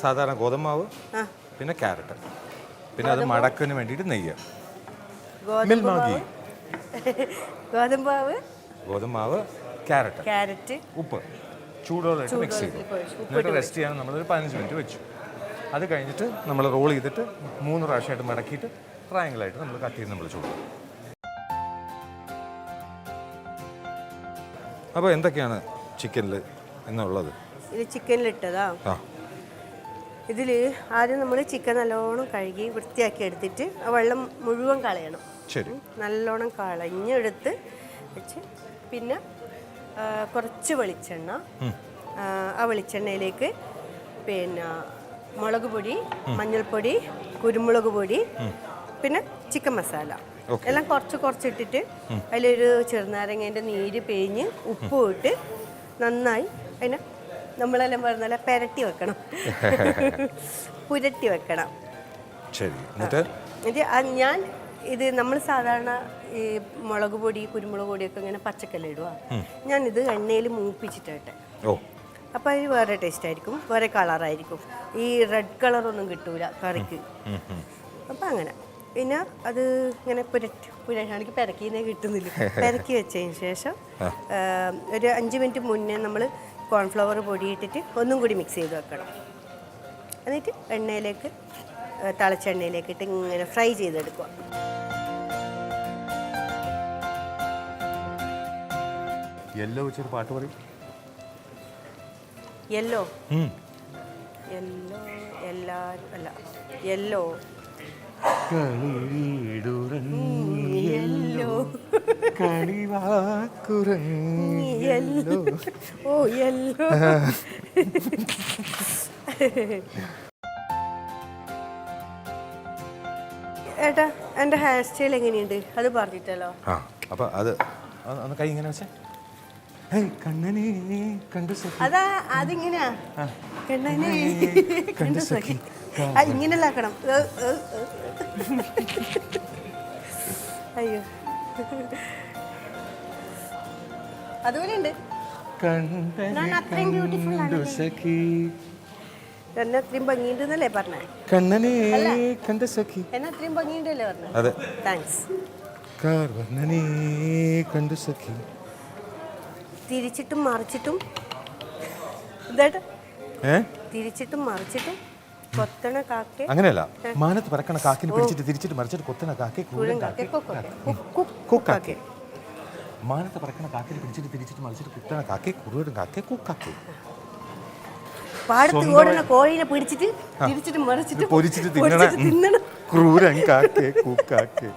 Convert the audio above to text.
സാധാരണ ഗോതമ്പാവ്, പിന്നെ ക്യാരറ്റ്, പിന്നെ അത് മടക്കിന് വേണ്ടിയിട്ട് നെയ്യ്, മിൽമാഗി, ഗോതമ്പാവ്, ക്യാരറ്റ്, ഉപ്പ് ചൂടോടായിട്ട് മിക്സ് ചെയ്തു. എന്നിട്ട് റെസ്റ്റ് ചെയ്യാൻ നമ്മളൊരു 15 മിനിറ്റ് വെച്ചു. അത് കഴിഞ്ഞിട്ട് നമ്മൾ റോൾ ചെയ്തിട്ട് 3 പ്രാവശ്യമായിട്ട് മടക്കിയിട്ട് ട്രയാങ്കിളായിട്ട് നമ്മൾ കട്ട് ചെയ്ത് നമ്മൾ ചൂടും. അപ്പോൾ എന്തൊക്കെയാണ് ചിക്കനിൽ എന്നുള്ളത്? ഇത് ചിക്കനിലിട്ടതാ. ഇതിൽ ആദ്യം നമ്മൾ ചിക്കൻ നല്ലോണം കഴുകി വൃത്തിയാക്കി എടുത്തിട്ട് ആ വെള്ളം മുഴുവൻ കളയണം. ശരി. നല്ലോണം കളഞ്ഞെടുത്ത് വെച്ച് പിന്നെ കുറച്ച് വെളിച്ചെണ്ണ, ആ വെളിച്ചെണ്ണയിലേക്ക് പിന്നെ മുളക് പൊടി, മഞ്ഞൾപ്പൊടി, കുരുമുളക് പൊടി, പിന്നെ ചിക്കൻ മസാല എല്ലാം കുറച്ചിട്ടിട്ട് അതിലൊരു ചെറുനാരങ്ങേൻ്റെ നീര് പിഴിഞ്ഞ് ഉപ്പും ഇട്ട് നന്നായി അതിനെ നമ്മളെല്ലാം പറഞ്ഞാൽ പുരട്ടി വെക്കണം. ശരി. എന്നിട്ട് ഞാൻ ഇത് നമ്മൾ സാധാരണ ഈ മുളക് പൊടി, കുരുമുളക് പൊടിയൊക്കെ ഇങ്ങനെ പച്ചക്കല്ല ഇടുക. ഞാനിത് എണ്ണയിൽ മൂപ്പിച്ചിട്ടെ. അപ്പോൾ അതിന് വേറെ ടേസ്റ്റ് ആയിരിക്കും, വേറെ കളറായിരിക്കും. ഈ റെഡ് കളറൊന്നും കിട്ടൂല കറിക്ക്. അപ്പം അങ്ങനെ പിന്നെ അത് ഇങ്ങനെ എനിക്ക് പെരക്കിന്നേ കിട്ടുന്നില്ല. പെരക്കി വെച്ചതിന് ശേഷം ഒരു 5 മിനിറ്റ് മുന്നേ നമ്മൾ കോൺഫ്ലവർ പൊടിയിട്ടിട്ട് ഒന്നും കൂടി മിക്സ് ചെയ്ത് വെക്കണം. എന്നിട്ട് എണ്ണയിലേക്ക് തിളച്ച എണ്ണയിലേക്ക് ഇട്ട് ഇങ്ങനെ ഫ്രൈ ചെയ്തെടുക്കുക. യെല്ലോ വെച്ചൊരു പാട്ട് പറയും. യെല്ലോ എല്ലാവരും അല്ല, യെല്ലോ ഓ യെല്ലോ. ഏട്ടാ എൻ്റെ ഹെയർ സ്റ്റൈൽ എങ്ങനെയുണ്ട് അത് പറഞ്ഞിട്ടല്ലോ. അപ്പൊ അത് കൈ ഇങ്ങനെ വെച്ചേ. അതാ അതിങ്ങനെയാ കണ്ണനെ കണ്ടു സഖി. ഇങ്ങനെയല്ല ആക്കണം. അയ്യോ അതുപോലെ ഉണ്ട്. എന്നെ അത്രയും ഭംഗിയുണ്ടെന്നല്ലേ പറഞ്ഞേ? എന്നെ അത്രയും ഭംഗിയുണ്ടല്ലേ പറഞ്ഞേ? താങ്ക്സ്. തിരിച്ചിട്ടും മറിച്ചിട്ടും ഇതായിട്ട് തിരിച്ചിട്ടും മറിച്ചിട്ടും കൊത്തണ കാക്കേ. അങ്ങനെയല്ല, മാനത്ത് പറക്കണ കാക്കിനെ പിടിച്ചിട്ട് തിരിച്ചിട്ട് മറിച്ചിട്ട് കൊത്തണ കാക്കേ കുക്കാക്കേ. മാനത്ത് പറക്കണ കാക്കിനെ പിടിച്ചിട്ട് തിരിച്ചിട്ട് മറിച്ചിട്ട് കുത്തണ കാക്കേ കുറുവടും കാക്കേ കുക്കാക്കേ. പാടത്ത് ഓടുന്ന കോഴിനെ പിടിച്ചിട്ട് തിരിച്ചിട്ട് മറിച്ചിട്ട് പൊരിച്ചിട്ട് തിന്നണ ക്രൂരൻ കാക്കേ കുക്കാക്കേ.